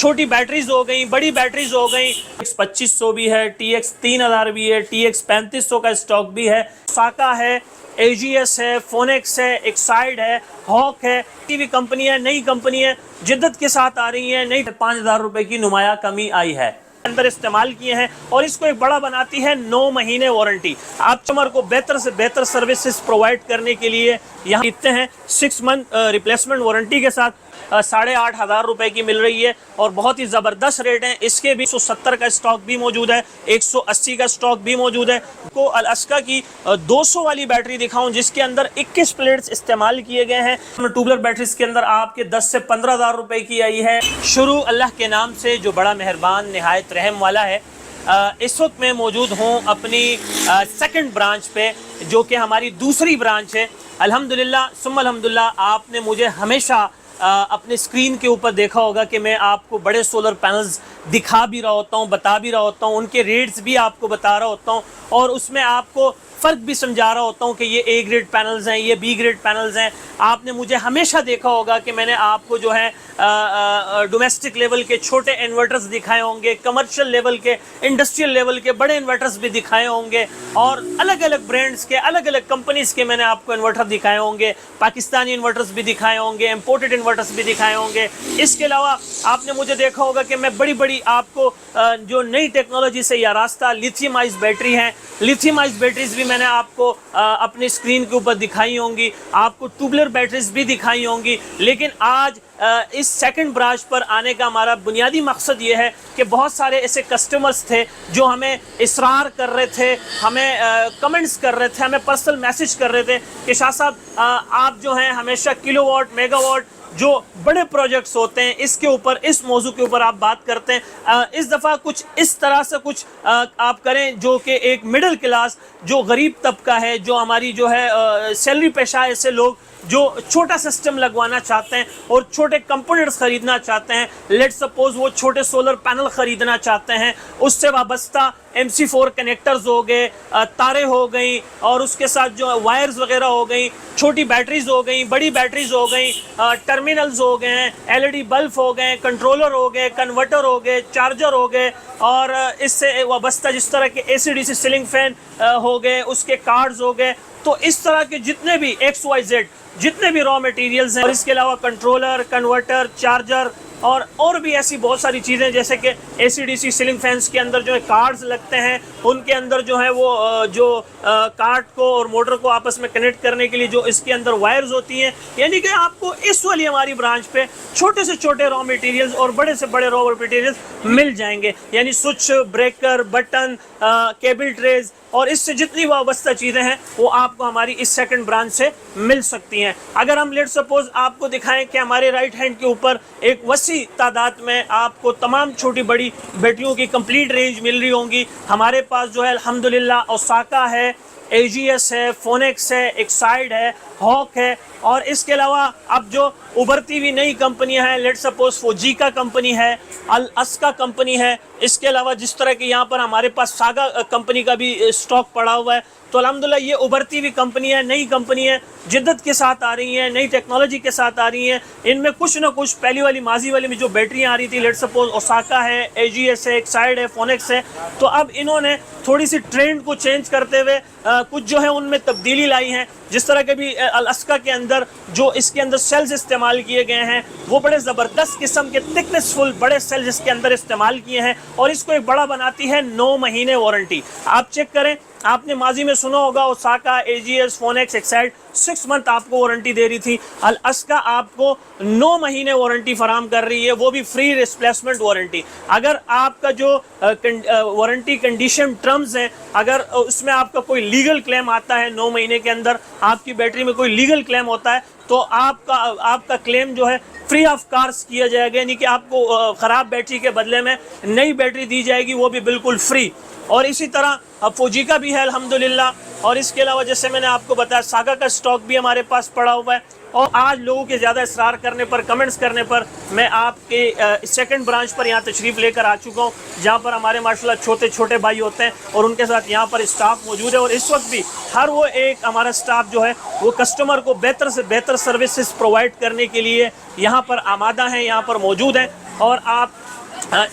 छोटी बैटरीज हो गई, बड़ी बैटरीज हो गई। TX 2500 भी है, TX 3000 भी है, TX 3500 का स्टॉक भी है, ओसाका है, AGS है, फोनेक्स है, एक्साइड है, हॉक है। टीवी कंपनी है, नई कंपनी है, जिद्दत के साथ आ रही है। नई 5000 रुपए की नुमाया कमी आई है अंदर इस्तेमाल किए हैं और इसको एक बड़ा बनाती है 9 महीने वारंटी। आप कस्टमर को बेहतर से बेहतर सर्विसेज प्रोवाइड करने के लिए यहाँ इतने हैं 6 मंथ रिप्लेसमेंट वारंटी के साथ 8,500 रुपए की मिल रही है और बहुत ही ज़बरदस्त रेट है। इसके भी 170 का स्टॉक भी मौजूद है, 180 का स्टॉक भी मौजूद है। को अलअस्का की 200 वाली बैटरी दिखाऊं जिसके अंदर 21 प्लेट्स इस्तेमाल किए गए हैं। ट्यूबलर बैटरीज के अंदर आपके 10 से 15,000 रुपए की आई है। शुरू अल्लाह के नाम से जो बड़ा मेहरबान निहायत रहम वाला है। इस वक्त मैं मौजूद हूँ अपनी सेकंड ब्रांच पे, जो कि हमारी दूसरी ब्रांच है। अल्हम्दुलिल्लाह सुम्मा अल्हम्दुलिल्लाह, आपने मुझे हमेशा अपने स्क्रीन के ऊपर देखा होगा कि मैं आपको बड़े सोलर पैनल्स दिखा भी रहा होता हूँ, बता भी रहा होता हूँ, उनके रेट्स भी आपको बता रहा होता हूँ और उसमें आपको फ़र्क भी समझा रहा होता हूँ कि ये A ग्रेड पैनल्स हैं, ये B ग्रेड पैनल्स हैं। आपने मुझे हमेशा देखा होगा कि मैंने आपको जो है डोमेस्टिक लेवल के छोटे इन्वर्टर्स दिखाए होंगे, कमर्शियल लेवल के, इंडस्ट्रियल लेवल के बड़े इन्वर्टर्स भी दिखाए होंगे और अलग अलग ब्रांड्स के, अलग अलग कंपनीज़ के मैंने आपको इन्वर्टर दिखाए होंगे। पाकिस्तानी इन्वर्टर्स भी दिखाए होंगे, इम्पोर्टेड इन्वर्टर्स भी दिखाए होंगे। इसके अलावा आपने मुझे देखा होगा कि मैं बड़ी बड़ी आपको जो नई टेक्नोलॉजी से या रास्ता लिथियम आइस बैटरी हैं, लिथियम आइस बैटरीज भी मैंने आपको अपनी स्क्रीन के ऊपर दिखाई होंगी, आपको ट्यूबलर बैटरीज भी दिखाई होंगी। लेकिन आज इस सेकंड ब्रांच पर आने का हमारा बुनियादी मकसद ये है कि बहुत सारे ऐसे कस्टमर्स थे जो हमें इसरार कर रहे थे, हमें कमेंट्स कर रहे थे, हमें पर्सनल मैसेज कर रहे थे कि शाह साहब आप जो हैं हमेशा किलोवाट, मेगावाट जो बड़े प्रोजेक्ट्स होते हैं इसके ऊपर, इस मौजू के ऊपर आप बात करते हैं। इस दफ़ा कुछ इस तरह से कुछ आप करें जो कि एक मिडिल क्लास, जो गरीब तबका है, जो हमारी जो है सैलरी पेशा ऐसे लोग जो छोटा सिस्टम लगवाना चाहते हैं और छोटे कंपोनेंट्स ख़रीदना चाहते हैं, लेट्स सपोज वो छोटे सोलर पैनल ख़रीदना चाहते हैं, उससे वाबस्ता MC4 कनेक्टर्स हो गए, तारे हो गई और उसके साथ जो वायर्स वगैरह हो गई, छोटी बैटरीज हो गई, बड़ी बैटरीज हो गई, टर्मिनल्स हो गए हैं, LED बल्ब हो गए, कंट्रोलर हो गए, कन्वर्टर हो गए, चार्जर हो गए और इससे वाबस्ता जिस तरह के AC/DC सीलिंग फैन हो गए, उसके कार्ड्स हो गए। तो इस तरह के जितने भी XYZ जितने भी रॉ मटेरियल्स हैं और इसके अलावा कंट्रोलर, कन्वर्टर, चार्जर और भी ऐसी बहुत सारी चीज़ें जैसे कि AC/DC सीलिंग फैंस के अंदर जो है कार्ड्स लगते हैं, उनके अंदर जो है वो जो कार्ड को और मोटर को आपस में कनेक्ट करने के लिए जो इसके अंदर वायर्स होती हैं। यानी कि आपको इस वाली हमारी ब्रांच पे छोटे से छोटे रॉ मटेरियल्स और बड़े से बड़े रॉ मटेरियल्स मिल जाएंगे। यानी switch, breaker, button, cable trays और इससे जितनी वाबस्ता चीज़ें हैं वो आपको हमारी इस सेकंड ब्रांच से मिल सकती हैं। अगर हम लेट सपोज आपको दिखाएं कि हमारे राइट हैंड के ऊपर एक वसी तादाद में आपको तमाम छोटी बड़ी बैटरियों की कंप्लीट रेंज मिल रही होंगी। हमारे पास जो है अल्हम्दुलिल्लाह ओसाका है, AGS है, फोनेक्स है, एक्साइड है, हॉक है और इसके अलावा अब जो उभरती हुई नई कंपनियां हैं, लेट सपोज फोजिका कंपनी है, अलअस्का कंपनी है। इसके अलावा जिस तरह के यहाँ पर हमारे पास सागा कंपनी का भी स्टॉक पड़ा हुआ है। तो अल्हम्दुलिल्लाह ये उभरती हुई कंपनी है, नई कंपनी है, जिद्दत के साथ आ रही हैं, नई टेक्नोलॉजी के साथ आ रही हैं। इनमें कुछ ना कुछ पहली वाली माजी वाली में जो बैटरियाँ आ रही थी, लेट सपोज ओसाका है, AGS है, एक्साइड है, फोनेक्स है, तो अब इन्होंने थोड़ी सी ट्रेंड को चेंज करते हुए कुछ जो है उनमें तब्दीली लाई है। जिस तरह के भी अलअस्का के अंदर जो इसके अंदर सेल्स इस्तेमाल किए गए हैं वो बड़े ज़बरदस्त किस्म के थिकनेसफुल बड़े सेल्स इसके अंदर इस्तेमाल किए हैं और इसको एक बड़ा बनाती है 9 महीने वारंटी। आप चेक करें, आपने माजी में सुना होगा Osaka, AGS, Phoenix, Exide 6 month आपको वारंटी दे रही थी। अलअस्का आपको 9 महीने वारंटी फराम कर रही है, वो भी फ्री रिप्लेसमेंट वारंटी। अगर आपका जो वारंटी कंडीशन टर्म्स हैं, अगर उसमें आपका कोई लीगल क्लेम आता है 9 महीने के अंदर, आपकी बैटरी में कोई लीगल क्लेम होता है तो आपका क्लेम जो है फ्री ऑफ कॉस्ट किया जाएगा। यानी कि आपको ख़राब बैटरी के बदले में नई बैटरी दी जाएगी, वो भी बिल्कुल फ्री। और इसी तरह फोजिका भी है अल्हम्दुलिल्लाह। और इसके अलावा जैसे मैंने आपको बताया सागा का स्टॉक भी हमारे पास पड़ा हुआ है। और आज लोगों के ज़्यादा इसरार करने पर, कमेंट्स करने पर मैं आपके सेकंड ब्रांच पर यहाँ तशरीफ़ लेकर आ चुका हूँ, जहाँ पर हमारे माशाल्लाह छोटे छोटे भाई होते हैं और उनके साथ यहाँ पर स्टाफ मौजूद है। और इस वक्त भी हर वो एक हमारा स्टाफ जो है वो कस्टमर को बेहतर से बेहतर सर्विसेज प्रोवाइड करने के लिए यहाँ पर आमादा हैं, यहाँ पर मौजूद हैं। और आप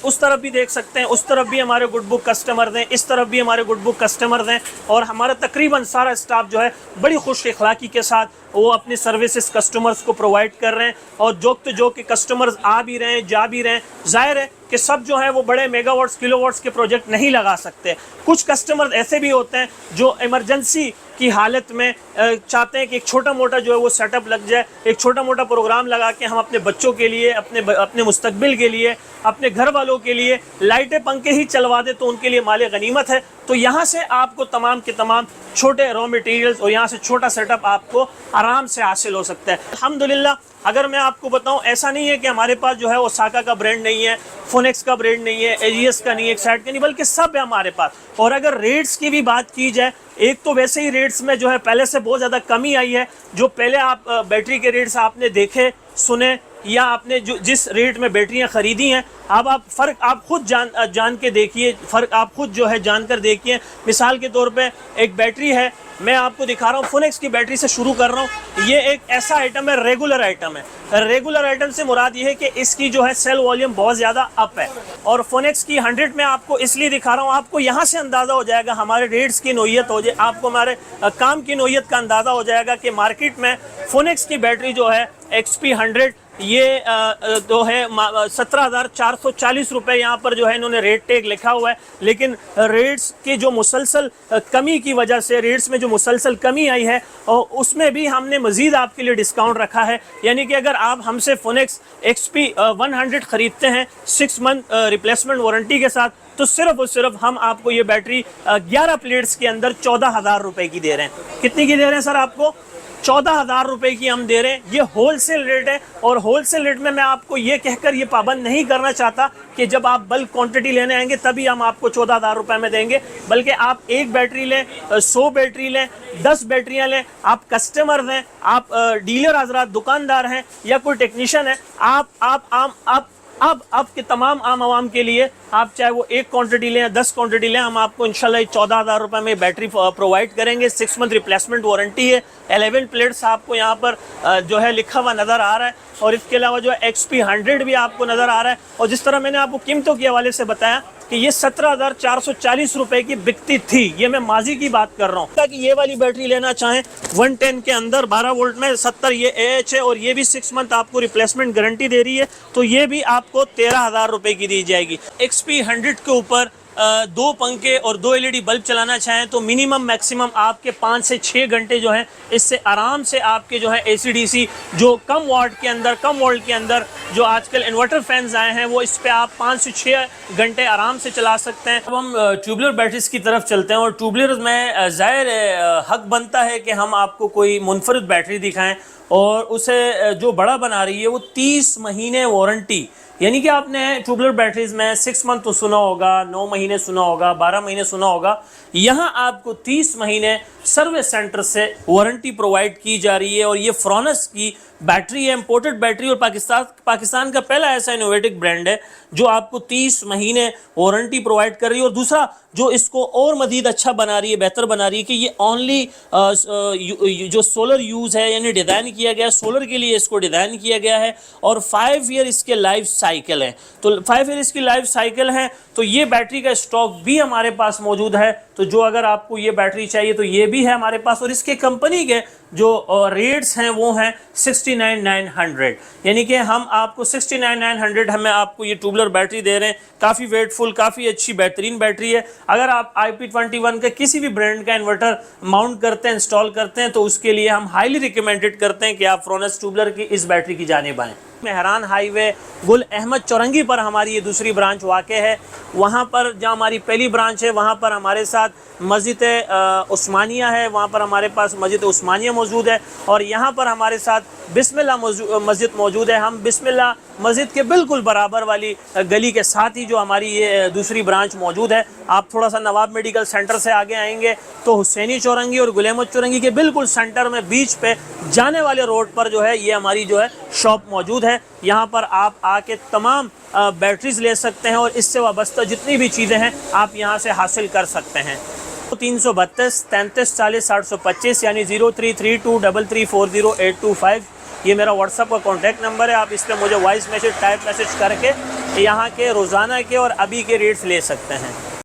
उस तरफ भी देख सकते हैं, उस तरफ भी हमारे गुड बुक कस्टमर्स हैं, इस तरफ भी हमारे गुड बुक कस्टमर्स हैं। और हमारा तकरीबन सारा स्टाफ जो है बड़ी खुश अखलाकी के साथ वो अपनी सर्विसेज कस्टमर्स को प्रोवाइड कर रहे हैं। और जो कि कस्टमर्स आ भी रहे हैं, जा भी रहे हैं। जाहिर है कि सब जो है वो बड़े मेगावाट्स किलोवाट्स के प्रोजेक्ट नहीं लगा सकते। कुछ कस्टमर्स ऐसे भी होते हैं जो इमरजेंसी की हालत में चाहते हैं कि एक छोटा मोटा जो है वो सेटअप लग जाए, एक छोटा मोटा प्रोग्राम लगा के हम अपने बच्चों के लिए, अपने मुस्तकबिल के लिए, अपने घर वालों के लिए लाइटें पंखे ही चलवा दे तो उनके लिए माले गनीमत है। तो यहाँ से आपको तमाम के तमाम छोटे रॉ मटेरियल्स और यहाँ से छोटा सेटअप आपको आराम से हासिल हो सकता है। अल्हम्दुलिल्लाह अगर मैं आपको बताऊं, ऐसा नहीं है कि हमारे पास जो है ओसाका का ब्रांड नहीं है, फोनेक्स का ब्रांड नहीं है, एजीएस का नहीं है, एक्साइड का नहीं, बल्कि सब है हमारे पास। और अगर रेट्स की भी बात की जाए, एक तो वैसे ही रेट्स में जो है पहले से बहुत ज़्यादा कमी आई है। जो पहले आप बैटरी के रेट्स आपने देखे सुने या आपने जो जिस रेट में बैटरियां ख़रीदी हैं, अब आप फ़र्क आप खुद जान के देखिए, फ़र्क आप खुद जो है जानकर देखिए। मिसाल के तौर पे एक बैटरी है, मैं आपको दिखा रहा हूँ, फोनेक्स की बैटरी से शुरू कर रहा हूँ। ये एक ऐसा आइटम है, रेगुलर आइटम है। रेगुलर आइटम से मुराद ये है कि इसकी जो है सेल वॉल्यूम बहुत ज़्यादा अप है। और फोनेक्स की 100 में आपको इसलिए दिखा रहा हूँ, आपको यहाँ से अंदाज़ा हो जाएगा हमारे रेट्स की नोयत हो जाए, आपको हमारे काम की नोयत का अंदाज़ा हो जाएगा कि मार्केट में फोनेक्स की बैटरी जो है XP 100 ये तो है 17,440 रुपये यहाँ पर जो है इन्होंने रेट टैग लिखा हुआ है। लेकिन रेट्स की जो मुसलसल कमी की वजह से, रेट्स में जो मुसलसल कमी आई है और उसमें भी हमने मज़ीद आपके लिए डिस्काउंट रखा है। यानी कि अगर आप हमसे फोनेक्स XP 100 ख़रीदते हैं 6 मंथ रिप्लेसमेंट वारंटी के साथ, तो सिर्फ और सिर्फ हम आपको ये बैटरी 11 प्लेट्स के अंदर 14,000 रुपये की दे रहे हैं। कितनी की दे रहे हैं सर? आपको 14,000 रुपये की हम दे रहे हैं। ये होलसेल रेट है। और होलसेल रेट में मैं आपको ये कहकर ये पाबंद नहीं करना चाहता कि जब आप बल्क क्वांटिटी लेने आएंगे तभी हम आपको 14,000 रुपये में देंगे, बल्कि आप एक बैटरी लें, 100 बैटरी लें, 10 बैटरियां लें, आप कस्टमर हैं, आप डीलर हजरात, दुकानदार हैं या कोई टेक्नीशियन है, आपके तमाम आम आवाम के लिए, आप चाहे वो एक क्वांटिटी लें या 10 क्वांटिटी लें, हम आपको इंशाल्लाह 14,000 रुपये में बैटरी प्रोवाइड करेंगे। 6 मंथ रिप्लेसमेंट वारंटी है। 11 प्लेट्स आपको यहाँ पर जो है लिखा हुआ नज़र आ रहा है। और इसके अलावा जो है XP 100 भी आपको नज़र आ रहा है। और जिस तरह मैंने आपको कीमतों के हवाले से बताया कि ये 17,440 रुपये की बिकती थी, ये मैं माजी की बात कर रहा हूँ। ताकि ये वाली बैटरी लेना चाहें 110 के अंदर 12 वोल्ट में 70 ये AH है और ये भी 6 मंथ आपको रिप्लेसमेंट गारंटी दे रही है, तो ये भी आपको 13,000 रुपये की दी जाएगी। XP 100 के ऊपर 2 पंखे और 2 LED बल्ब चलाना चाहें तो मिनिमम मैक्सिमम आपके 5 से 6 घंटे जो है इससे आराम से आपके जो है AC/DC जो कम वाट के अंदर, कम वोल्ट के अंदर जो आजकल इन्वर्टर फैंस आए हैं, वो इस पे आप 5 से 6 घंटे आराम से चला सकते हैं। अब हम ट्यूबुलर बैटरीज की तरफ चलते हैं। और ट्यूबुलर में ज़ाहिर हक बनता है कि हम आपको कोई मुनफरिद बैटरी दिखाएं और उसे जो बड़ा बना रही है वो 30 महीने वारंटी, यानी कि आपने ट्यूबुलर बैटरीज में 6 मंथ तो सुना होगा, 9 महीने सुना होगा, 12 महीने सुना होगा। यहाँ आपको 30 महीने सर्विस सेंटर से वारंटी प्रोवाइड की जा रही है। और ये फ्रोनस की बैटरी है, इंपोर्टेड बैटरी, और पाकिस्तान का पहला ऐसा इनोवेटिव ब्रांड है जो आपको 30 महीने वारंटी प्रोवाइड कर रही है। और दूसरा जो इसको और मज़ीद अच्छा बना रही है, बेहतर बना रही है कि ये ओनली जो सोलर यूज़ है, यानी डिज़ाइन किया गया है सोलर के लिए, इसको डिज़ाइन किया गया है। और 5 ईयर इसके लाइफ साइकिल हैं, तो 5 ईयर इसकी लाइफ साइकिल हैं। तो ये बैटरी का स्टॉक भी हमारे पास मौजूद है। तो जो अगर आपको ये बैटरी चाहिए तो ये भी है हमारे पास। और इसके कंपनी के जो रेट्स हैं वो हैं 69,900, यानी कि हम आपको 69,900 हमें आपको ये ट्यूबुलर बैटरी दे रहे हैं। काफ़ी वेटफुल, काफ़ी अच्छी बेहतरीन बैटरी है। अगर आप IP21 के किसी भी ब्रांड का इन्वर्टर माउंट करते हैं, इंस्टॉल करते हैं, तो उसके लिए हम हाईली रिकमेंडेड करते हैं कि आप फ्रोनस ट्यूबुलर की इस बैटरी की जानिब आएँ। मेहरान हाईवे गुल अहमद चौरंगी पर हमारी ये दूसरी ब्रांच वाक़ है। वहाँ पर जहाँ हमारी पहली ब्रांच है वहाँ पर हमारे साथ मस्जिद उस्मानिया है, वहाँ पर हमारे पास मस्जिद उस्मानिया मौजूद है। और यहाँ पर हमारे साथ बिस्मिल्लाह मस्जिद मौजूद है। हम बिस्मिल्लाह मस्जिद के बिल्कुल बराबर वाली गली के साथ ही जो हमारी ये दूसरी ब्रांच मौजूद है। आप थोड़ा सा नवाब मेडिकल सेंटर से आगे आएंगे तो हुसैनी चौरंगी और गुल अहमद चौरंगी के बिल्कुल सेंटर में बीच पे जाने वाले रोड पर जो है ये हमारी जो है शॉप मौजूद है। यहाँ पर आप आके तमाम बैटरीज ले सकते हैं और इससे वाबस्ता जितनी भी चीज़ें हैं आप यहाँ से हासिल कर सकते हैं। 332 33 40 825 यानी 03323340 825 ये मेरा व्हाट्सअप का कॉन्टैक्ट नंबर है, आप इस पर मुझे वॉइस मैसेज, टाइप मैसेज करके यहाँ के रोज़ाना के और अभी के रेट्स ले सकते हैं।